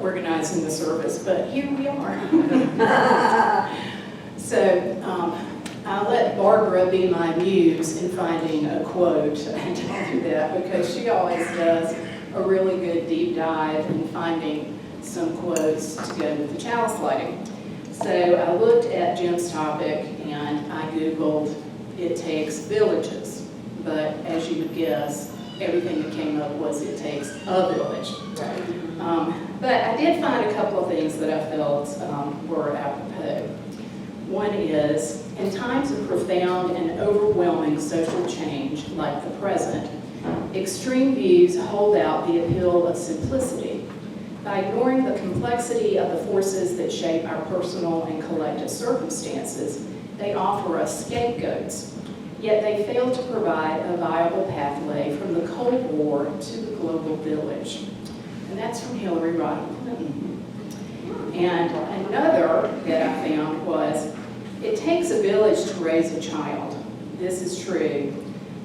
organizing the service, but here we are. So I'll let Barbara be my muse in finding a quote and do that, because she always does a really good deep dive in finding some quotes to go with the chalice lighting. So I looked at Jim's topic and I Googled, it takes villages, but as you would guess, everything that came up was it takes a village. But I did find a couple of things that I felt were apropos. One is, in times of profound and overwhelming social change like the present, extreme views hold out the appeal of simplicity. By ignoring the complexity of the forces that shape our personal and collective circumstances, they offer us scapegoats, yet they fail to provide a viable pathway from the Cold War to the global village. And that's from Hillary Rodham Clinton. And another that I found was, it takes a village to raise a child. This is true.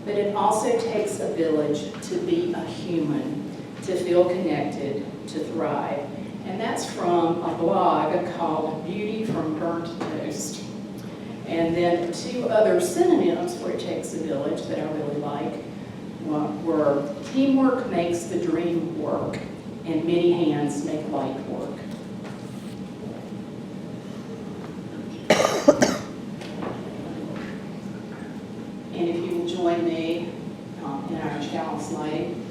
But it also takes a village to be a human, to feel connected, to thrive. And that's from a blog called Beauty from Burnt Toast. And then two other synonyms for it takes a village that I really like were teamwork makes the dream work, and many hands make light work. And if you will join me in our chalice lighting.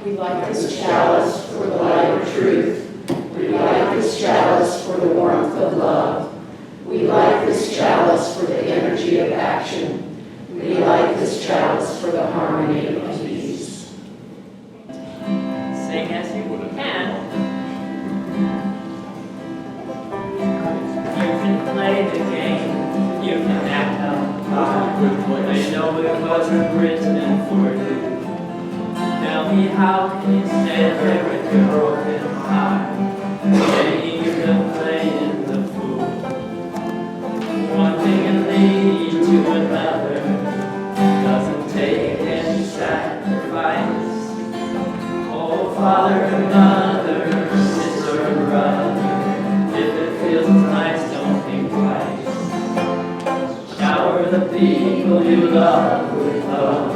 We light this chalice for the light of truth. We light this chalice for the warmth of love. We light this chalice for the energy of action. We light this chalice for the harmony of peace. Sing as you can. You can play the game. You can act out loud. I know it wasn't written for you. Tell me, how can you stand there with your broken heart, saying you've been playing the fool? One thing can lead to another, doesn't take any sacrifice. Oh, father and mother, sister and brother, if it feels nice, don't think twice. Shower the people you love with love.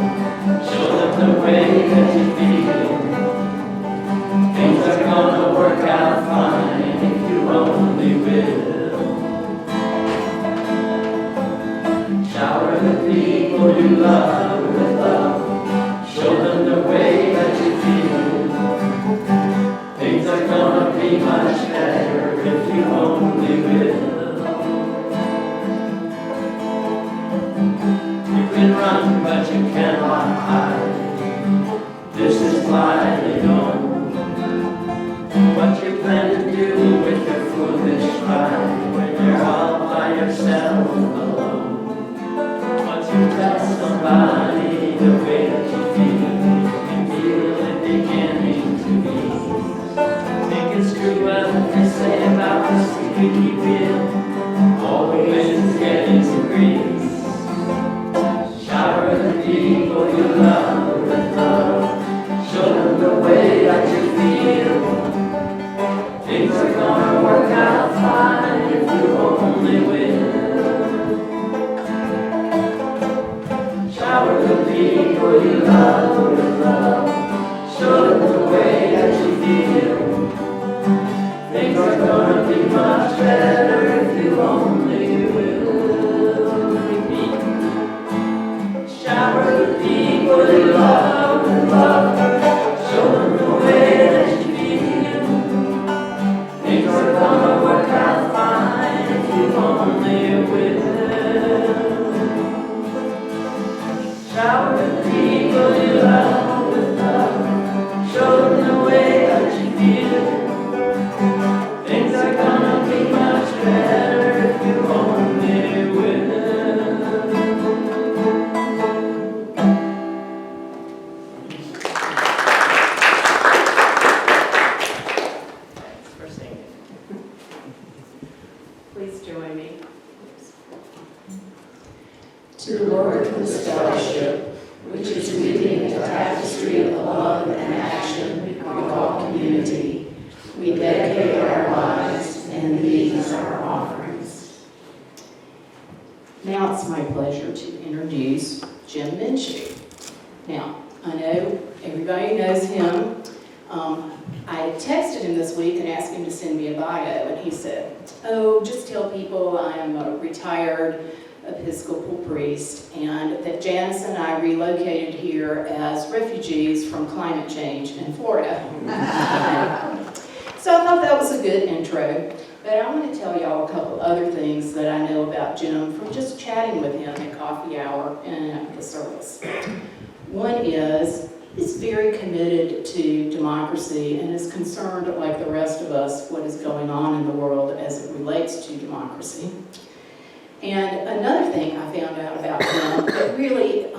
Show them the way that you feel. Things are gonna work out fine if you only will. Shower the people you love with love. Show them the way that you feel. Things are gonna be much better if you only will. You can run, but you cannot hide. This is why they know what you plan to do with your foolish pride when you're all by yourself alone. Once you tell somebody the way that you feel it beginning to ease. Think it's true what they say about the squeaky wheel, always getting to grease. Shower the people you love with love. Show them the way that you feel. Things are gonna work out fine if you only will. Shower the people you love with love. Show them the way that you feel. Things are gonna be much better if you only will. Repeat. Shower the people you love with love. Show them the way that you feel. Things are gonna work out fine if you only will. Shower the people you love with love. Show them the way that you feel. Things are gonna be much better if you only will. Please join me. To the Lord of the scholarship, introduce Jim Minshew. Now, I know everybody knows him. I texted him this week and asked him to send me a bio, and he said, oh, just tell people I am a retired Episcopal priest, and that Janice and I relocated here as refugees from climate change in Florida. So I thought that was a good intro, but I want to tell y'all a couple other things that I know about Jim from just chatting with him at coffee hour and at the service. One is, he's very committed to democracy and is concerned, like the rest of us, what is going on in the world as it relates to democracy. And another thing I found out about him that really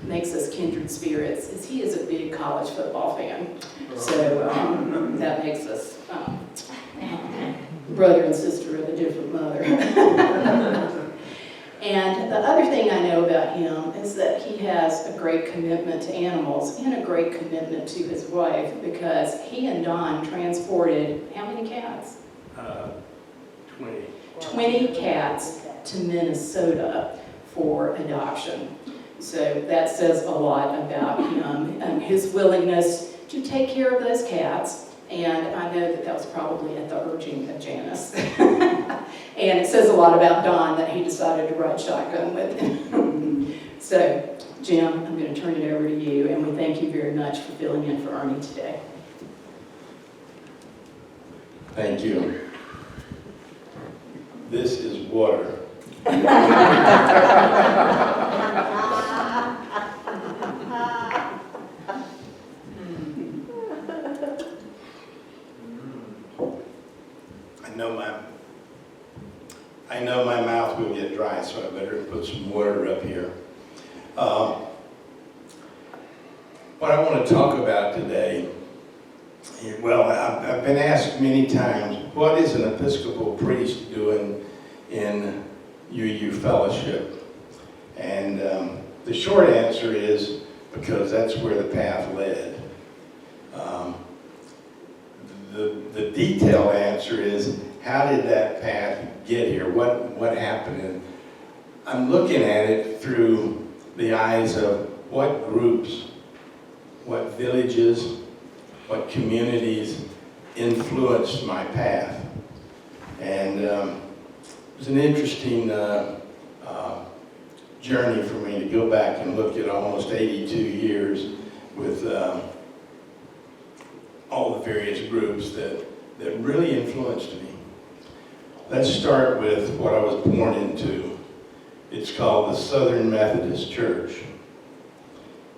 makes us kindred spirits is he is a big college football fan. So that makes us brother and sister of a different mother. And the other thing I know about him is that he has a great commitment to animals and a great commitment to his wife, because he and Don transported how many cats? 20. 20 cats to Minnesota for adoption. So that says a lot about him and his willingness to take care of those cats. And I know that that was probably at the urging of Janice. And it says a lot about Don that he decided to ride shotgun with him. So, Jim, I'm going to turn it over to you, and we thank you very much for filling in for Ernie today. Thank you. This is water. I know my mouth will get dry, so I better put some water up here. What I want to talk about today, well, I've been asked many times, what is an Episcopal priest doing in UU fellowship? And the short answer is because that's where the path led. The detailed answer is, how did that path get here? What happened? And I'm looking at it through the eyes of what groups, what villages, what communities influenced my path. And it was an interesting journey for me to go back and look at almost 82 years with all the various groups that really influenced me. Let's start with what I was born into. It's called the Southern Methodist Church.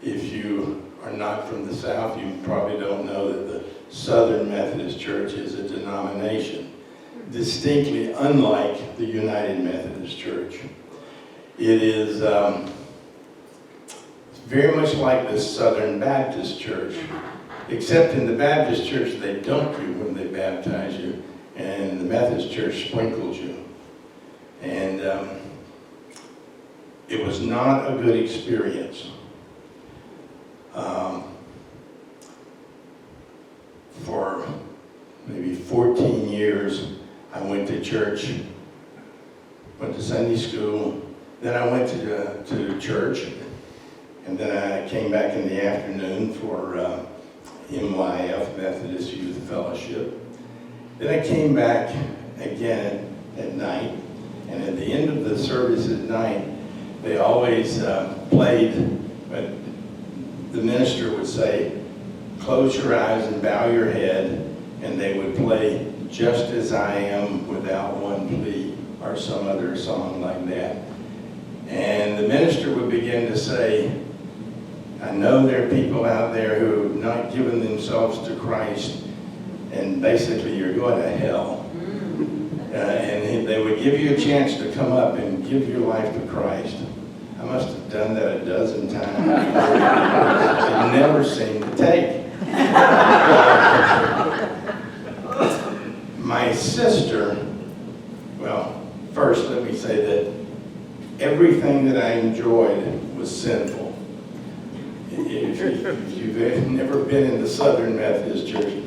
If you are not from the South, you probably don't know that the Southern Methodist Church is a denomination, distinctly unlike the United Methodist Church. It is very much like the Southern Baptist Church, except in the Baptist Church they dunk you when they baptize you, and the Methodist Church sprinkles you. And it was not a good experience. For maybe 14 years, I went to church, went to Sunday school, then I went to church, and then I came back in the afternoon for MYF, Methodist Youth Fellowship. Then I came back again at night, and at the end of the service at night, they always played, but the minister would say, close your eyes and bow your head, and they would play Just As I Am Without One Plea, or some other song like that. And the minister would begin to say, I know there are people out there who have not given themselves to Christ, and basically you're going to hell. And they would give you a chance to come up and give your life to Christ. I must have done that a dozen times. It never seemed to take. My sister, well, first let me say that everything that I enjoyed was sinful. If you've never been in the Southern Methodist Church,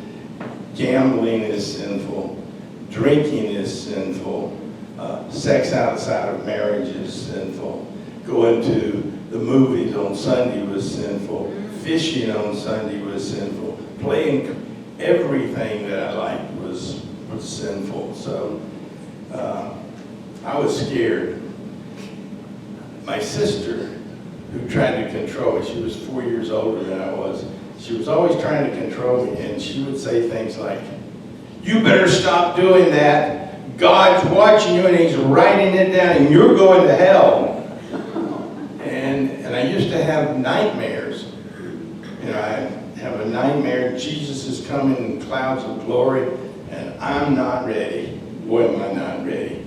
gambling is sinful, drinking is sinful, sex outside of marriage is sinful, going to movies on Sunday was sinful. Fishing on Sunday was sinful. Playing everything that I liked was sinful. So I was scared. My sister, who tried to control me, she was 4 years older than I was. She was always trying to control me, and she would say things like, "You better stop doing that. God's watching you and he's writing it down and you're going to hell." And I used to have nightmares. You know, I have a nightmare, Jesus is coming in clouds of glory, and I'm not ready. Boy, am I not ready.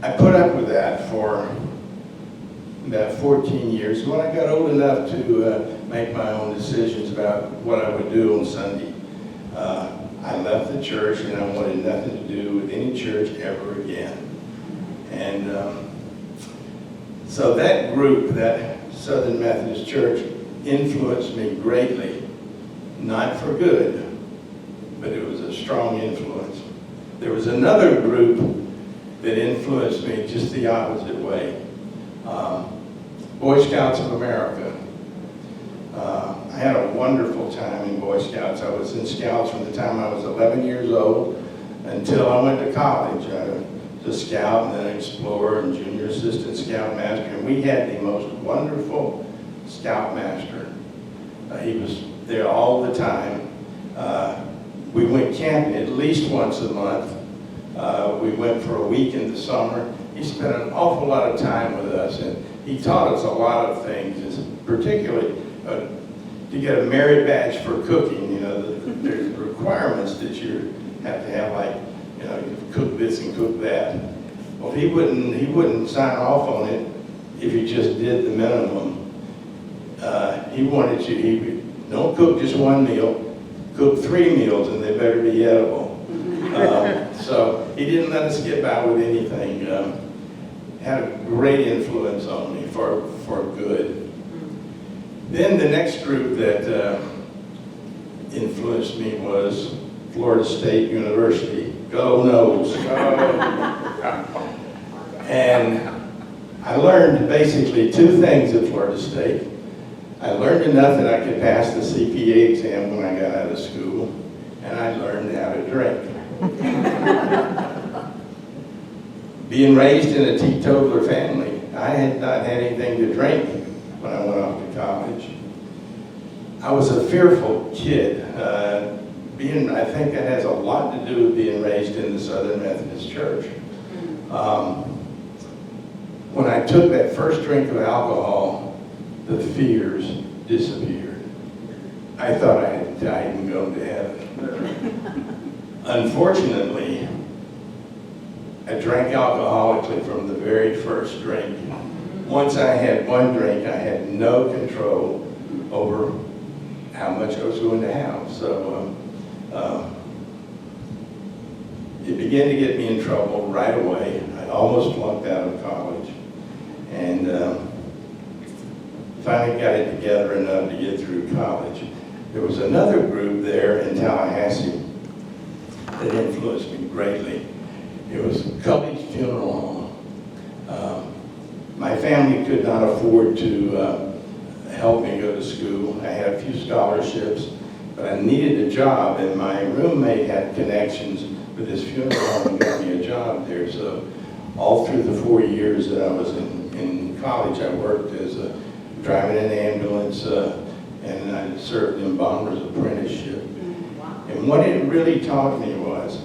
I put up with that for about 14 years. When I got old enough to make my own decisions about what I would do on Sunday, I left the church and I wanted nothing to do with any church ever again. And so that group, that Southern Methodist Church, influenced me greatly. Not for good, but it was a strong influence. There was another group that influenced me just the opposite way. Boy Scouts of America. I had a wonderful time in Boy Scouts. I was in Scouts from the time I was 11 years old until I went to college. I was a scout and then an explorer and junior assistant scoutmaster. And we had the most wonderful scoutmaster. He was there all the time. We went camping at least once a month. We went for a week in the summer. He spent an awful lot of time with us, and he taught us a lot of things, particularly to get a merit badge for cooking. You know, there's requirements that you have to have, like, you know, you cook this and cook that. Well, he wouldn't sign off on it if you just did the minimum. He wanted you, don't cook just one meal, cook 3 meals, and they better be edible. So he didn't let us get by with anything. Had a great influence on me for good. Then the next group that influenced me was Florida State University. Go Noles. And I learned basically 2 things at Florida State. I learned enough that I could pass the CPA exam when I got out of school, and I learned how to drink. Being raised in a teetotaler family, I had not had anything to drink when I went off to college. I was a fearful kid. I think that has a lot to do with being raised in the Southern Methodist Church. When I took that first drink of alcohol, the fears disappeared. I thought I had died and gone to heaven. Unfortunately, I drank alcoholically from the very first drink. Once I had one drink, I had no control over how much I was going to have. So it began to get me in trouble right away. I almost flunked out of college. And finally got it together enough to get through college. There was another group there in Tallahassee that influenced me greatly. It was Cubby's Funeral Home. My family could not afford to help me go to school. I had a few scholarships, but I needed a job, and my roommate had connections with this funeral home and got me a job there. So all through the 4 years that I was in college, I worked as driving an ambulance, and I served in bomber's apprenticeship. And what it really taught me was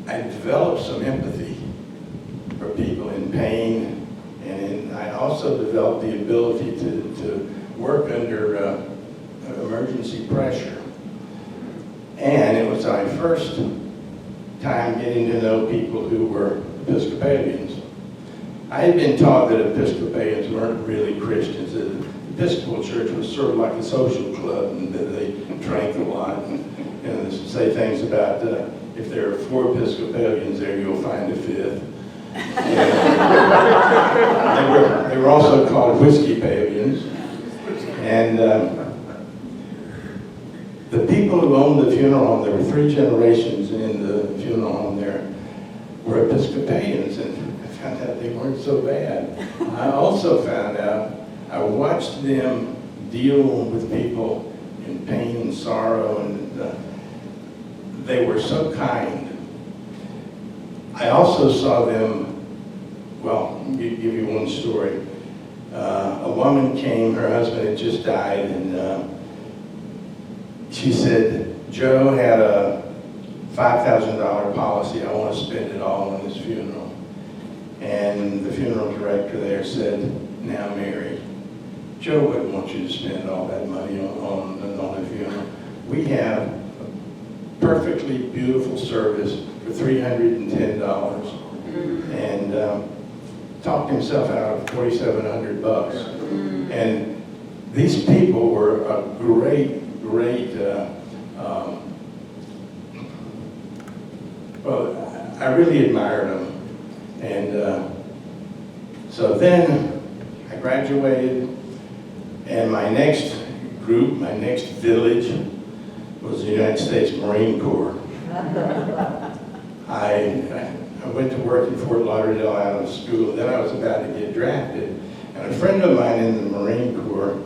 I developed some empathy for people in pain, and I also developed the ability to work under emergency pressure. And it was my first time getting to know people who were Episcopalians. I had been taught that Episcopalians weren't really Christians. The Episcopal Church was sort of like a social club, and that they drank a lot, and they say things about if there are 4 Episcopalians there, you'll find a 5th. They were also called Whiskey-palians. And the people who owned the funeral home, there were 3 generations in the funeral home there, were Episcopalians. And I found out they weren't so bad. I also found out, I watched them deal with people in pain and sorrow, and they were so kind. I also saw them, well, give you one story. A woman came, her husband had just died, and she said, Joe had a $5,000 policy, I want to spend it all on his funeral. And the funeral director there said, now Mary, Joe wouldn't want you to spend all that money on a funeral. We have a perfectly beautiful service for $310. And talked himself out of $4,700. And these people were a great, well, I really admired them. And so then I graduated, and my next group, my next village was the United States Marine Corps. I went to work in Fort Lauderdale out of school, then I was about to get drafted. And a friend of mine in the Marine Corps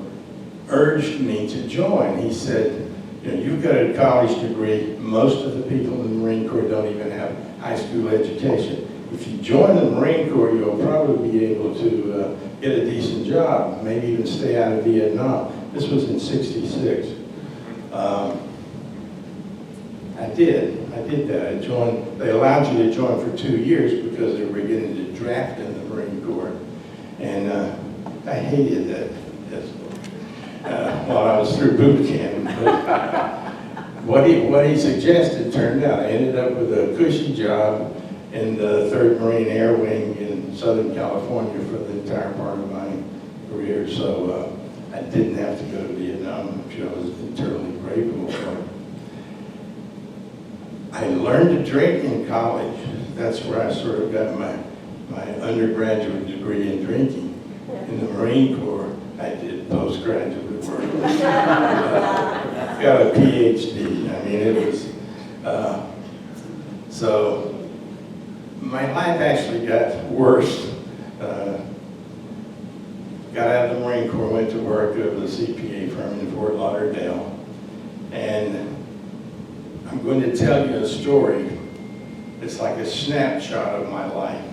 urged me to join. He said, you know, you've got a college degree. Most of the people in the Marine Corps don't even have high school education. If you join the Marine Corps, you'll probably be able to get a decent job, maybe even stay out of Vietnam. This was in '66. I did that. I joined. They allowed you to join for 2 years because they were beginning to draft in the Marine Corps. And I hated that while I was through boot camp. But what he suggested turned out. I ended up with a cushy job in the 3rd Marine Air Wing in Southern California for the entire part of my career. So I didn't have to go to Vietnam, which I was eternally grateful for. I learned to drink in college. That's where I sort of got my undergraduate degree in drinking. In the Marine Corps, I did postgraduate work. Got a PhD. I mean, it was, so my life actually got worse. Got out of the Marine Corps, went to work at a CPA firm in Fort Lauderdale. And I'm going to tell you a story. It's like a snapshot of my life.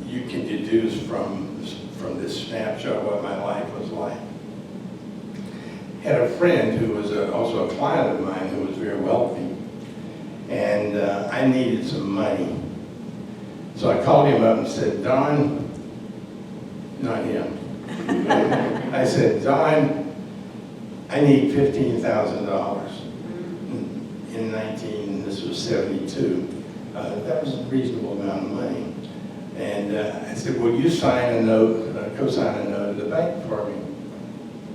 You can deduce from this snapshot what my life was like. Had a friend who was also a client of mine who was very wealthy, and I needed some money. So I called him up and said, Don, not him. I said, Don, I need $15,000. This was 72. That was a reasonable amount of money. And I said, will you sign a note, co-sign a note at the bank for me?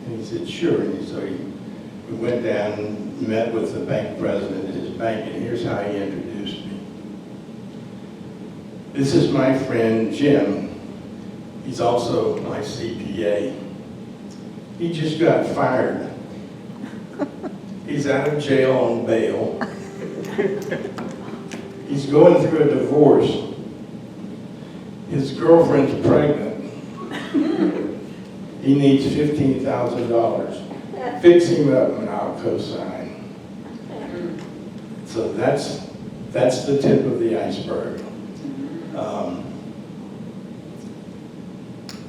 And he said, sure. And so we went down and met with the bank president at his bank, and here's how he introduced me. This is my friend Jim. He's also my CPA. He just got fired. He's out of jail on bail. He's going through a divorce. His girlfriend's pregnant. He needs $15,000. Fix him up and I'll co-sign. So that's the tip of the iceberg. A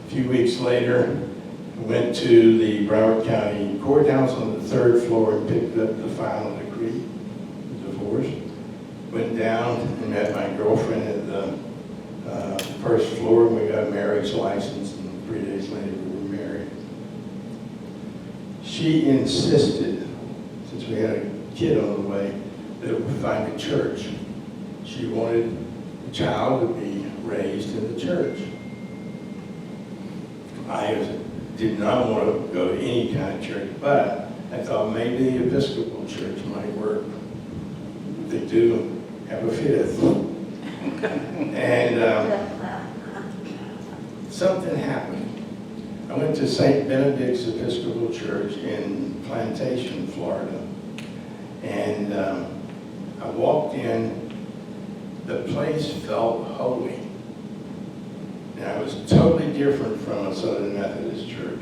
few weeks later, I went to the Broward County Courthouse on the 3rd floor and picked up the final decree, the divorce. Went down and met my girlfriend at the 1st floor, and we got a marriage license, and 3 days later we were married. She insisted, since we had a kid on the way, that we find a church. She wanted the child to be raised in the church. I did not want to go to any kind of church, but I thought maybe the Episcopal church might work. They do have a fifth. And something happened. I went to St. Benedict's Episcopal Church in Plantation, Florida. And I walked in. the place felt holy. Now, it was totally different from a Southern Methodist church.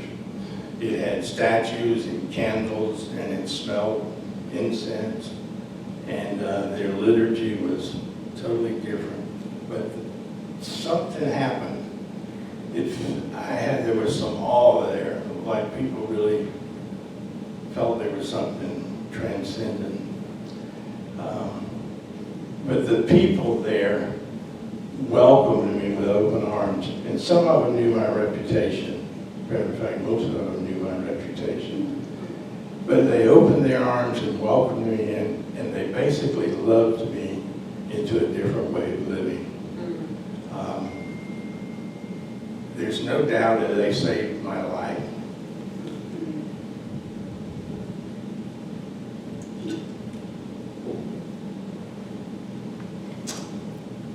It had statues and candles, and it smelled incense, and their liturgy was totally different. But something happened. There was some awe there, like people really felt there was something transcendent. But the people there welcomed me with open arms, and some of them knew my reputation. Matter of fact, most of them knew my reputation. But they opened their arms and welcomed me in, and they basically loved me into a different way of living. There's no doubt that they saved my life.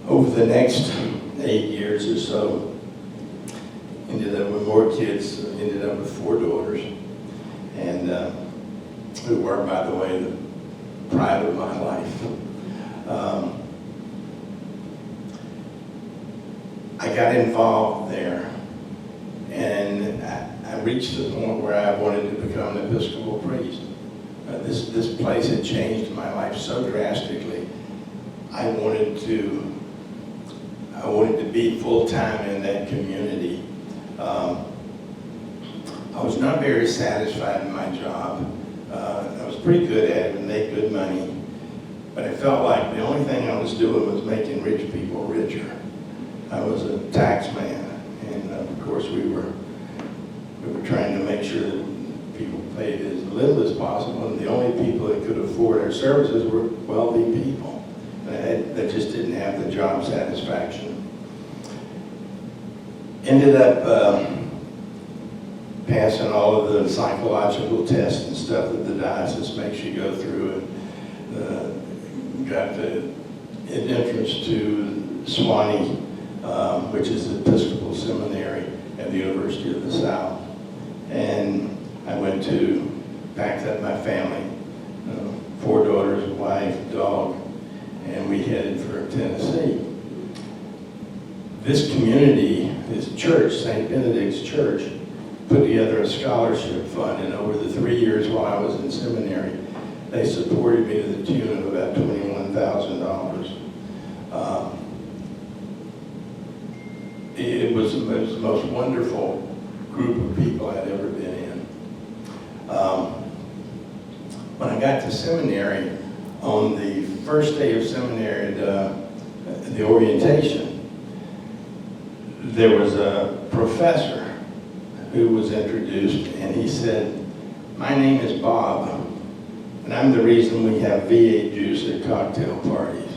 Over the next 8 years or so, ended up with more kids, ended up with 4 daughters, and who were, by the way, the pride of my life. I got involved there, and I reached the point where I wanted to become an Episcopal priest. This place had changed my life so drastically. I wanted to be full-time in that community. I was not very satisfied in my job. I was pretty good at it and made good money, but I felt like the only thing I was doing was making rich people richer. I was a tax man, and of course we were trying to make sure that people paid as little as possible, and the only people that could afford our services were wealthy people that just didn't have the job satisfaction. Ended up passing all of the psychological tests and stuff that the diocese makes you go through, and got an entrance to Swanee, which is the Episcopal Seminary at the University of the South. And I went to, packed up my family, 4 daughters, a wife, dog, and we headed for Tennessee. This community, this church, St. Benedict's Church, put together a scholarship fund, and over the 3 years while I was in seminary, they supported me to the tune of about $21,000. It was the most wonderful group of people I'd ever been in. When I got to seminary, on the first day of seminary, the orientation, there was a professor who was introduced, and he said, "My name is Bob, and I'm the reason we have V8 juice at cocktail parties."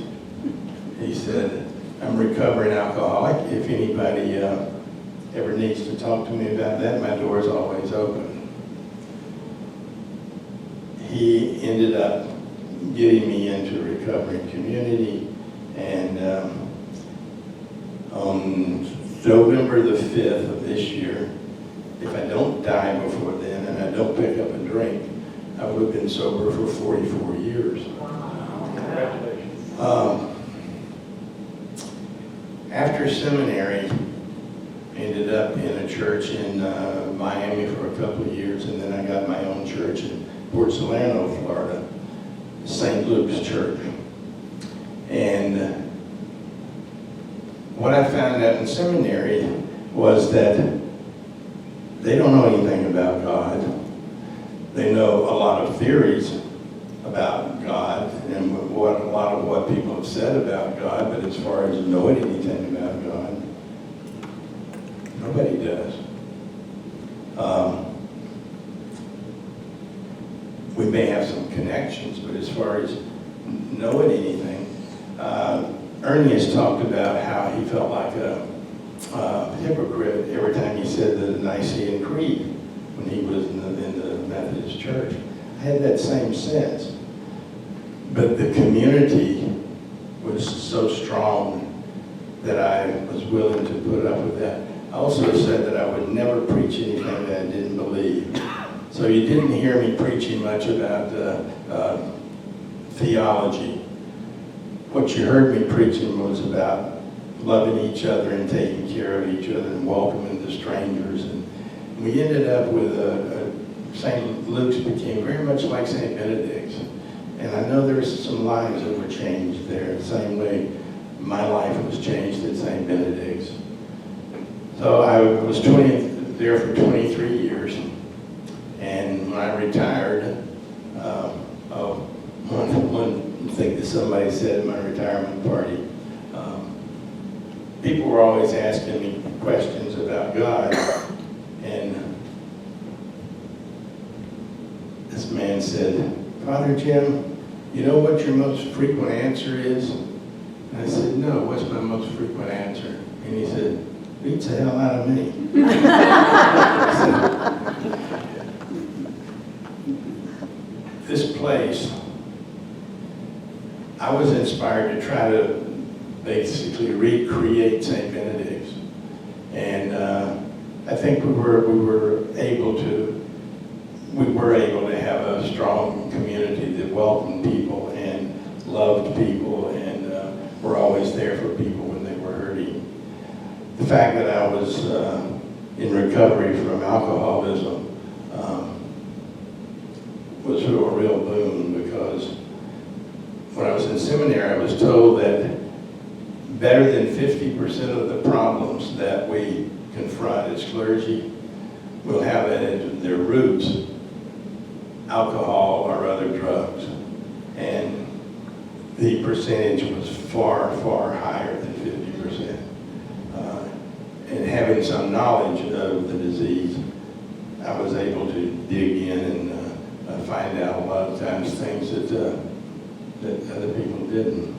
He said, "I'm a recovering alcoholic. If anybody ever needs to talk to me about that, my door is always open." He ended up getting me into a recovering community, and on November the 5th of this year, if I don't die before then and I don't pick up a drink, I would have been sober for 44 years. Congratulations. After seminary, ended up in a church in Miami for a couple of years, and then I got my own church in Port Salerno, Florida, St. Luke's Church. And what I found out in seminary was that they don't know anything about God. They know a lot of theories about God and a lot of what people have said about God, but as far as knowing anything about God, nobody does. We may have some connections, but as far as knowing anything, Ernie has talked about how he felt like a hypocrite every time he said the Nicene Creed when he was in the Methodist Church. I had that same sense. But the community was so strong that I was willing to put up with that. I also said that I would never preach anything that I didn't believe. So you didn't hear me preaching much about theology. what you heard me preaching was about loving each other and taking care of each other and welcoming the strangers. And we ended up with St. Luke's became very much like St. Benedict's. And I know there's some lives that were changed there, the same way my life was changed at St. Benedict's. So I was there for 23 years. And when I retired, one thing that somebody said at my retirement party, people were always asking me questions about God. And this man said, Father Jim, you know what your most frequent answer is? And I said, no, what's my most frequent answer? And he said, beats the hell out of me. This place, I was inspired to try to basically recreate St. Benedict's. And I think we were able to have a strong community that welcomed people and loved people and were always there for people when they were hurting. The fact that I was in recovery from alcoholism was a real boon, because when I was in seminary, I was told that better than 50% of the problems that we confront as clergy will have at their roots alcohol or other drugs. And the percentage was far, far higher than 50%. And having some knowledge of the disease, I was able to dig in and find out a lot of times things that other people didn't.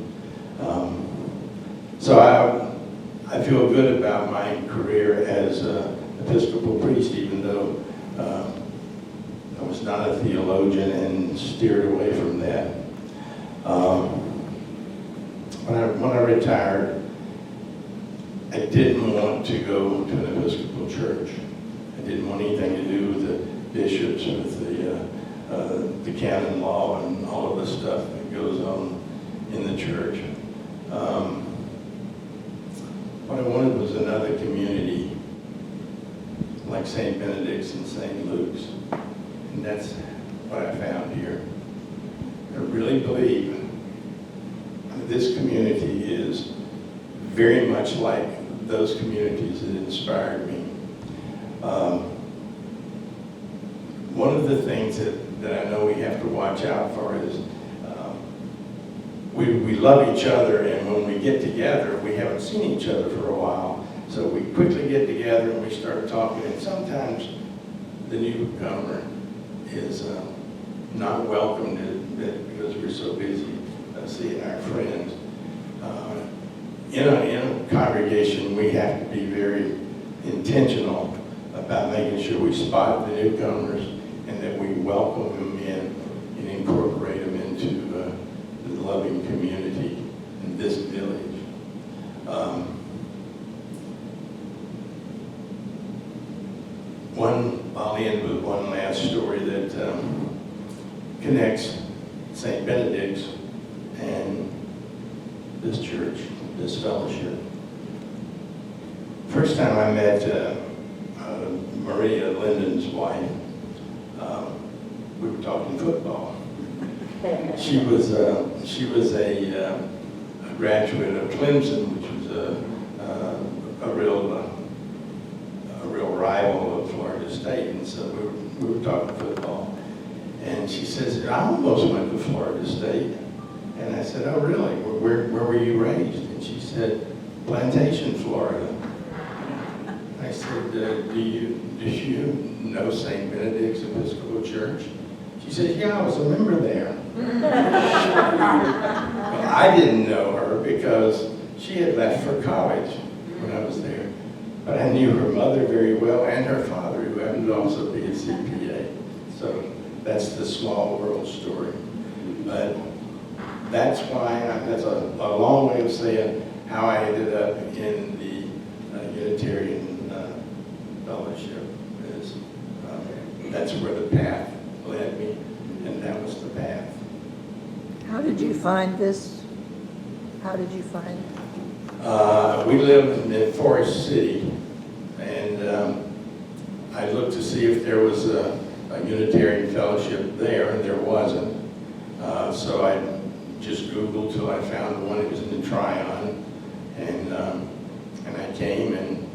So I feel good about my career as an Episcopal priest, even though I was not a theologian and steered away from that. When I retired, I didn't want to go to an Episcopal church. I didn't want anything to do with the bishops, with the canon law and all of the stuff that goes on in the church. What I wanted was another community like St. Benedict's and St. Luke's. And that's what I found here. I really believe that this community is very much like those communities that inspired me. One of the things that I know we have to watch out for is we love each other, and when we get together, we haven't seen each other for a while. So we quickly get together and we start talking, and sometimes the newcomer is not welcomed because we're so busy seeing our friends. In a congregation, we have to be very intentional about making sure we spot the newcomers and that we welcome them in and incorporate them into the loving community in this village. I'll end with one last story that connects St. Benedict's and this church, this fellowship. First time I met Maria, Linden's wife, we were talking football. She was a graduate of Clemson, which was a real rival of Florida State, and so we were talking football. And she says, I almost went to Florida State. And I said, oh really? Where were you raised? And she said, Plantation, Florida. I said, do you know St. Benedict's Episcopal Church? She said, yeah, I was a member there. Well, I didn't know her because she had left for college when I was there. But I knew her mother very well and her father, who happened to also be a CPA. So that's the small world story. But that's why, that's a long way of saying how I ended up in the Unitarian Fellowship. That's where the path led me, and that was the path. How did you find this How did you find? We lived in Forest City, and I looked to see if there was a Unitarian fellowship there, and there wasn't. So I just Googled till I found one. It was in the Tryon, and I came, and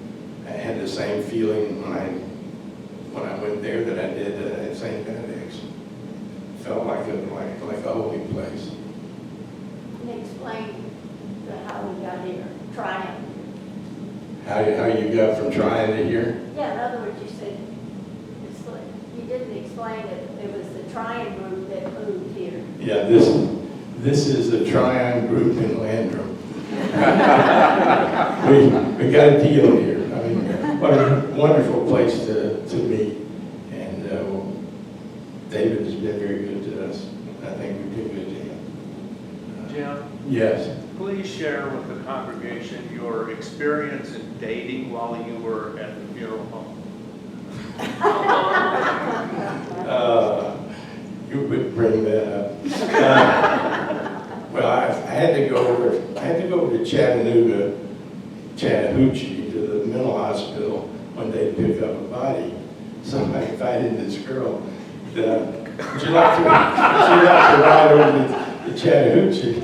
I had the same feeling when I went there that I did at St. Benedict's. Felt like a holy place. Can you explain how we got here? Tryon. How you got from Tryon to here? Yeah, in other words, you said, you didn't explain that it was the Tryon group that moved here. Yeah, this is the Tryon group in Landrum. we got a deal here. I mean, what a wonderful place to meet. And David has been very good to us. I think we've been good to him. Jim, Yes. please share with the congregation your experience in dating while you were at the funeral home. You would bring that up. Well, I had to go over to Chattanooga, Chattahoochee, to the mental hospital one day to pick up a body. So I invited this girl. Would you like to ride over to Chattahoochee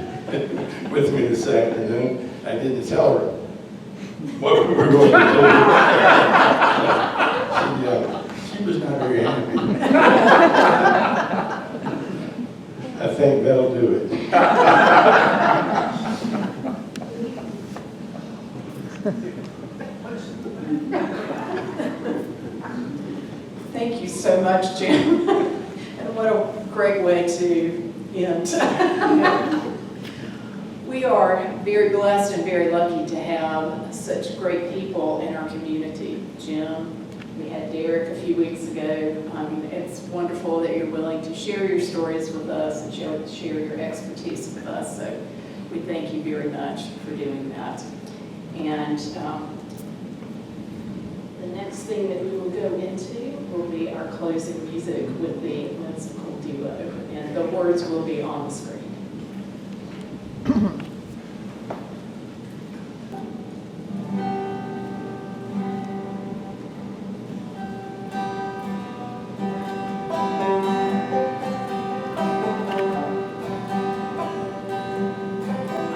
with me this afternoon? I didn't tell her what we were going to do. She was not very happy. I think that'll do it. Thank you so much, Jim. And what a great way to end. We are very blessed and very lucky to have such great people in our community. Jim, we had Derek a few weeks ago. I mean, it's wonderful that you're willing to share your stories with us and share your expertise with us. So we thank you very much for doing that. And the next thing that we will go into will be our closing music with the musical duo, and the words will be on the screen.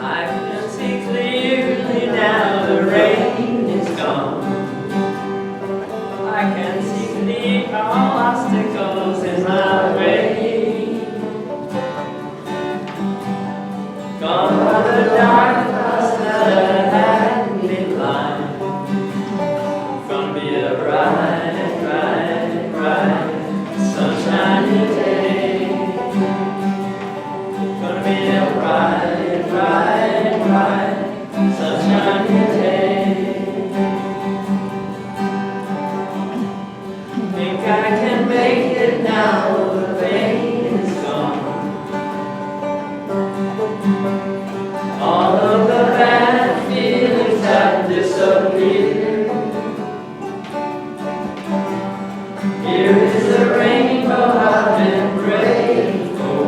I can see clearly now the rain is gone. I can see clear all obstacles in my way. Gone are the dark clouds that had me blind. Gonna be a bright, bright, bright, sunshiny day. Gonna be a bright, bright, bright, sunshiny day. Think I can make it now, the pain is gone. All of the bad feelings have disappeared. Here is the rainbow I've been praying for.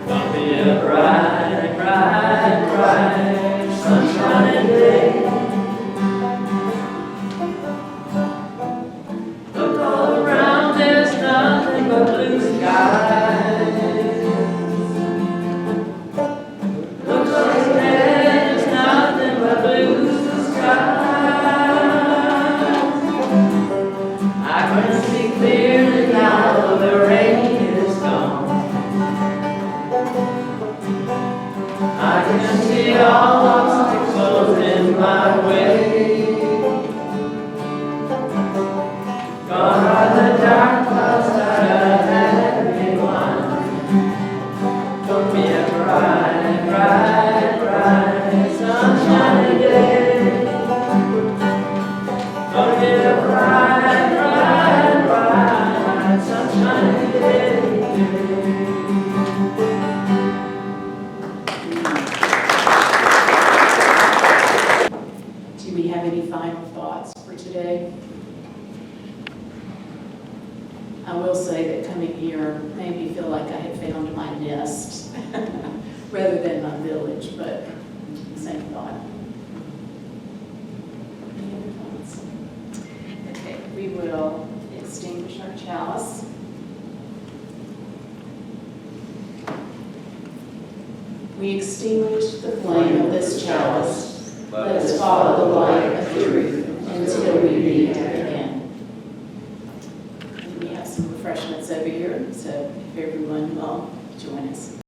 Gonna be a bright, bright, bright, sunshiny day. Look all around, there's nothing but blue skies. Look up ahead, there's nothing but blue skies. I can see clearly now the rain is gone. I can see all obstacles in my way. Gone are the dark clouds that had me blind. Gonna be a bright, bright, bright, sunshiny day. Gonna be a bright, bright, bright, sunshiny day. Do we have any final thoughts for today? I will say that coming here made me feel like I had found my nest. rather than my village, but same thought. Any other thoughts? Okay, we will extinguish our chalice. We extinguish the flame of this chalice. Let us follow the light of truth until we meet again. And we have some refreshments over here, so if everyone will join us.